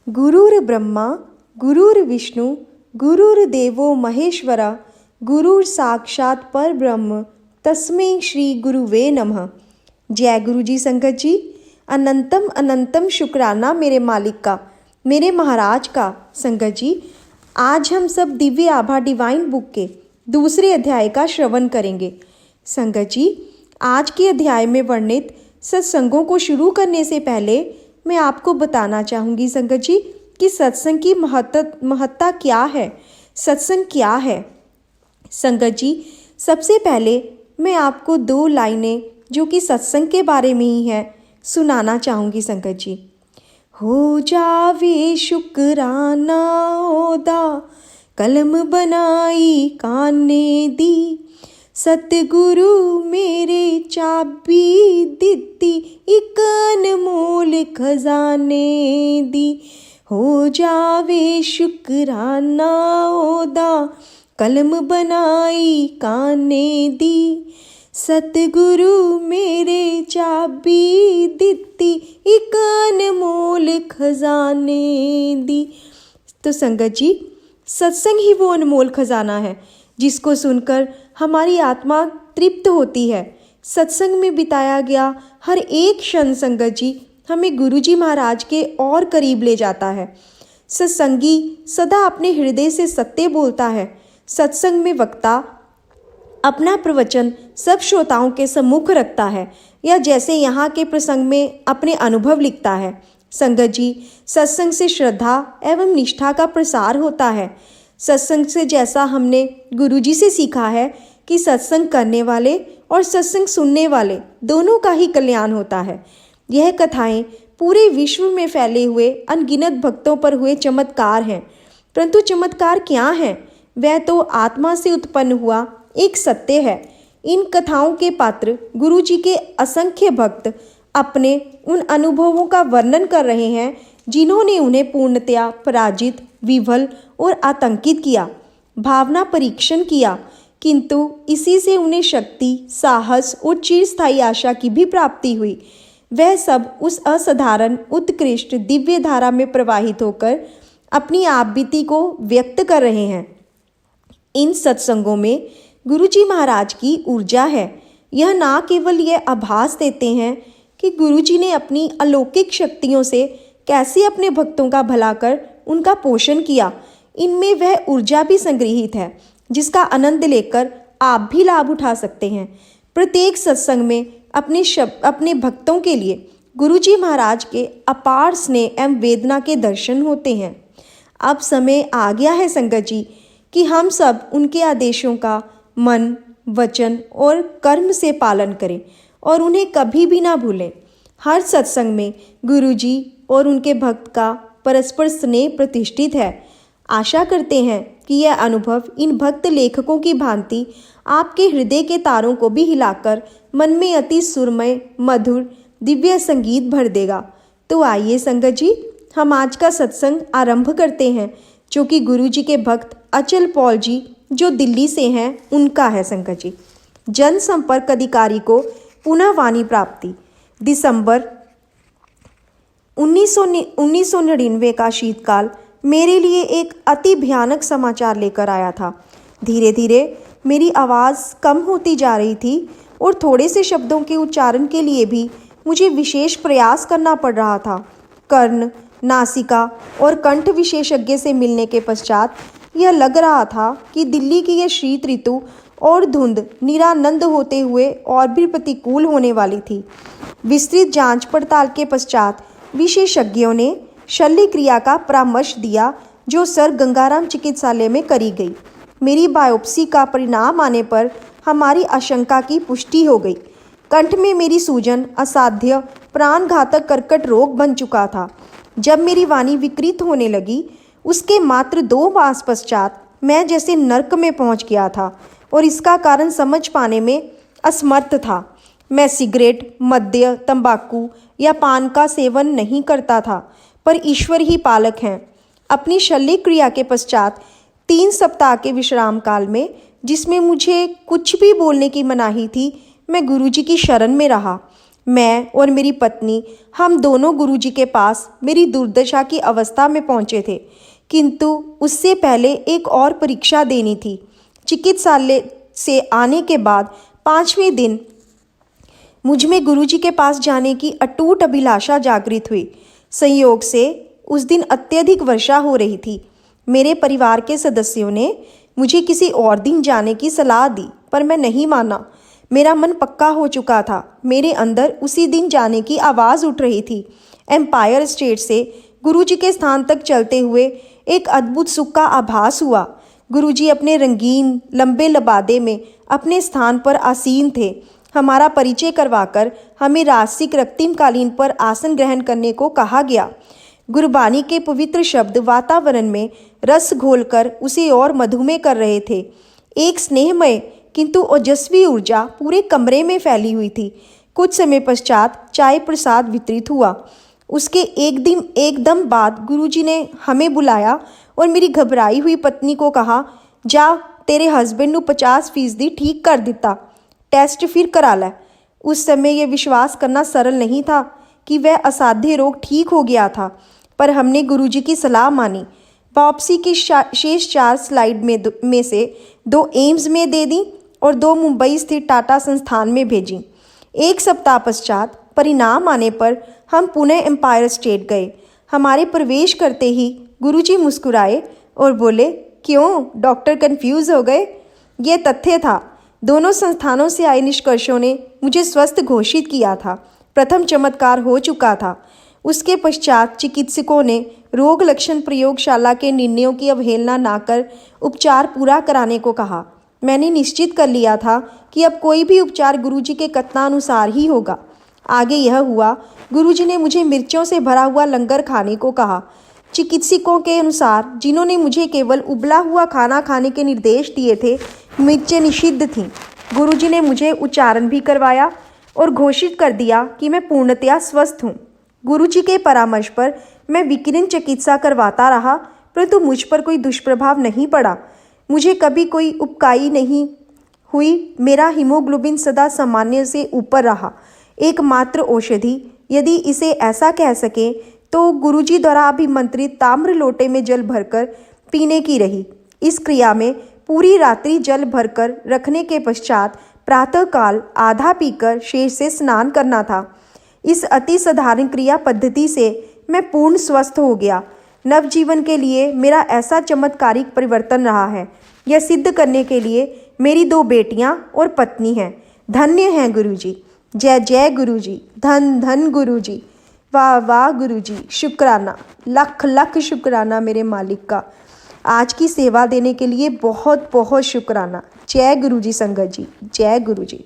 गुरुर्ब्रह्मा गुरुर्विष्णु गुरुर्देवो महेश्वरा गुरुर साक्षात परब्रह्म तस्मै श्री गुरुवे नमः। जय गुरु जी। संगत जी, अनंतम अनंतम शुक्राना मेरे मालिक का, मेरे महाराज का। संगत जी, आज हम सब दिव्य आभा डिवाइन बुक के दूसरे अध्याय का श्रवण करेंगे। संगत जी, आज के अध्याय में वर्णित सत्संगों को शुरू करने से पहले मैं आपको बताना चाहूँगी संगत जी कि सत्संग की महत्ता क्या है, सत्संग क्या है। संगत जी, सबसे पहले मैं आपको 2 लाइनें जो कि सत्संग के बारे में ही है सुनाना चाहूँगी। संगत जी, हो जावे शुक्राना ओदा कलम बनाई काने दी, सतगुरु मेरे चाबी दित्ती इक अनमोल खजाने दी। हो जावे शुक्राना ओदा कलम बनाई काने दी, सतगुरु मेरे चाबी दित्ती इक अनमोल खजाने दी। तो संगत जी, सत्संग ही वो अनमोल खजाना है जिसको सुनकर हमारी आत्मा तृप्त होती है। सत्संग में बिताया गया हर एक क्षण संगत जी हमें गुरु जी महाराज के और करीब ले जाता है। सत्संगी सदा अपने हृदय से सत्य बोलता है। सत्संग में वक्ता अपना प्रवचन सब श्रोताओं के सम्मुख रखता है, या जैसे यहाँ के प्रसंग में अपने अनुभव लिखता है। संगत जी, सत्संग से श्रद्धा एवं निष्ठा का प्रसार होता है। सत्संग से जैसा हमने गुरु जी से सीखा है कि सत्संग करने वाले और सत्संग सुनने वाले दोनों का ही कल्याण होता है। यह कथाएं पूरे विश्व में फैले हुए अनगिनत भक्तों पर हुए चमत्कार हैं। परंतु चमत्कार क्या है? वह तो आत्मा से उत्पन्न हुआ एक सत्य है। इन कथाओं के पात्र गुरु जी के असंख्य भक्त अपने उन अनुभवों का वर्णन कर रहे हैं जिन्होंने उन्हें पूर्णतया पराजित, विफल और आतंकित किया, भावना परीक्षण किया, किंतु इसी से उन्हें शक्ति, साहस और चिरस्थायी आशा की भी प्राप्ति हुई। वह सब उस असाधारण उत्कृष्ट दिव्य धारा में प्रवाहित होकर अपनी आप बीती को व्यक्त कर रहे हैं। इन सत्संगों में गुरु जी महाराज की ऊर्जा है। यह ना केवल यह आभास देते हैं कि गुरु जी ने अपनी अलौकिक शक्तियों से कैसे अपने भक्तों का भला कर उनका पोषण किया, इनमें वह ऊर्जा भी संग्रहित है जिसका आनंद लेकर आप भी लाभ उठा सकते हैं। प्रत्येक सत्संग में अपने भक्तों के लिए गुरु जी महाराज के अपार स्नेह एवं वेदना के दर्शन होते हैं। अब समय आ गया है संगत जी कि हम सब उनके आदेशों का मन, वचन और कर्म से पालन करें और उन्हें कभी भी ना भूलें। हर सत्संग में गुरु जी और उनके भक्त का परस्पर स्नेह प्रतिष्ठित है। आशा करते हैं कि यह अनुभव इन भक्त लेखकों की भांति आपके हृदय के तारों को भी हिलाकर मन में अति सुरमय, मधुर, दिव्य संगीत भर देगा। तो आइए संगत जी, हम आज का सत्संग आरंभ करते हैं, जो कि गुरु जी के भक्त अचल पॉल जी जो दिल्ली से हैं उनका है। संगत जी, जनसंपर्क अधिकारी को पुनः वाणी प्राप्ति। दिसंबर 1999 का शीतकाल मेरे लिए एक अति भयानक समाचार लेकर आया था। धीरे धीरे मेरी आवाज़ कम होती जा रही थी और थोड़े से शब्दों के उच्चारण के लिए भी मुझे विशेष प्रयास करना पड़ रहा था। कर्ण, नासिका और कंठ विशेषज्ञ से मिलने के पश्चात यह लग रहा था कि दिल्ली की यह शीत ऋतु और धुंध निरानंद होते हुए और भी प्रतिकूल होने वाली थी। विस्तृत जांच पड़ताल के पश्चात विशेषज्ञों ने शल्य क्रिया का परामर्श दिया जो सर गंगाराम चिकित्सालय में करी गई। मेरी बायोप्सी का परिणाम आने पर हमारी आशंका की पुष्टि हो गई। कंठ में मेरी सूजन असाध्य प्राणघातक कर्कट रोग बन चुका था। जब मेरी वाणी विकृत होने लगी, उसके मात्र 2 मास पश्चात मैं जैसे नर्क में पहुंच गया था और इसका कारण समझ पाने में असमर्थ था। मैं सिगरेट, मद्य, तंबाकू या पान का सेवन नहीं करता था, पर ईश्वर ही पालक हैं। अपनी शल्य क्रिया के पश्चात 3 सप्ताह के विश्राम काल में, जिसमें मुझे कुछ भी बोलने की मनाही थी, मैं गुरुजी की शरण में रहा। मैं और मेरी पत्नी, हम दोनों गुरुजी के पास मेरी दुर्दशा की अवस्था में पहुँचे थे, किंतु उससे पहले एक और परीक्षा देनी थी। चिकित्सालय से आने के बाद 5वें दिन मुझ में गुरुजी के पास जाने की अटूट अभिलाषा जागृत हुई। संयोग से उस दिन अत्यधिक वर्षा हो रही थी। मेरे परिवार के सदस्यों ने मुझे किसी और दिन जाने की सलाह दी, पर मैं नहीं माना। मेरा मन पक्का हो चुका था। मेरे अंदर उसी दिन जाने की आवाज़ उठ रही थी। एम्पायर स्टेट से गुरुजी के स्थान तक चलते हुए एक अद्भुत सुख का आभास हुआ। गुरुजी अपने रंगीन लंबे लबादे में अपने स्थान पर आसीन थे। हमारा परिचय करवाकर हमें राजसिक रक्तिमकालीन पर आसन ग्रहण करने को कहा गया। गुरबानी के पवित्र शब्द वातावरण में रस घोलकर उसे और मधुमेह कर रहे थे। एक स्नेहमय किंतु ओजस्वी ऊर्जा पूरे कमरे में फैली हुई थी। कुछ समय पश्चात चाय प्रसाद वितरित हुआ। उसके एकदम बाद गुरुजी ने हमें बुलाया और मेरी घबराई हुई पत्नी को कहा, जा तेरे हस्बैंड ਨੂੰ 50% ठीक कर दिता, टेस्ट फिर करा लै। उस समय यह विश्वास करना सरल नहीं था कि वह असाध्य रोग ठीक हो गया था, पर हमने गुरुजी की सलाह मानी। वापसी की शेष 4 स्लाइड में से 2 एम्स में दे दी और 2 मुंबई स्थित टाटा संस्थान में भेजी। 1 सप्ताह पश्चात परिणाम आने पर हम पुनः एम्पायर स्टेट गए। हमारे प्रवेश करते ही गुरुजी मुस्कुराए और बोले, क्यों डॉक्टर कंफ्यूज हो गए? यह तथ्य था। दोनों संस्थानों से आए निष्कर्षों ने मुझे स्वस्थ घोषित किया था। प्रथम चमत्कार हो चुका था। उसके पश्चात चिकित्सकों ने रोग लक्षण प्रयोगशाला के निर्णयों की अवहेलना ना कर उपचार पूरा कराने को कहा। मैंने निश्चित कर लिया था कि अब कोई भी उपचार गुरुजी के कथनानुसार ही होगा। आगे यह हुआ, गुरुजी ने मुझे मिर्चों से भरा हुआ लंगर खाने को कहा। चिकित्सकों के अनुसार, जिन्होंने मुझे केवल उबला हुआ खाना खाने के निर्देश दिए थे, मिर्चें निषिद्ध थीं। गुरुजी ने मुझे उच्चारण भी करवाया और घोषित कर दिया कि मैं पूर्णतया स्वस्थ हूँ। गुरुजी के परामर्श पर मैं विकिरण चिकित्सा करवाता रहा, परंतु मुझ पर कोई दुष्प्रभाव नहीं पड़ा। मुझे कभी कोई उबकाई नहीं हुई। मेरा हीमोग्लोबिन सदा सामान्य से ऊपर रहा। एकमात्र औषधि, यदि इसे ऐसा कह सकें, तो गुरुजी द्वारा अभिमंत्रित ताम्र लोटे में जल भरकर पीने की रही। इस क्रिया में पूरी रात्रि जल भरकर रखने के पश्चात प्रातःकाल आधा पीकर शेष से स्नान करना था। इस अति साधारण क्रिया पद्धति से मैं पूर्ण स्वस्थ हो गया। नवजीवन के लिए मेरा ऐसा चमत्कारिक परिवर्तन रहा है। यह सिद्ध करने के लिए मेरी 2 बेटियां और पत्नी हैं। धन्य हैं गुरुजी। जय जय गुरुजी। धन धन गुरुजी। वाह वाह गुरुजी। शुक्राना, लख लख शुक्राना मेरे मालिक का। आज की सेवा देने के लिए बहुत बहुत शुक्राना। जय गुरुजी संगत जी। जय गुरुजी।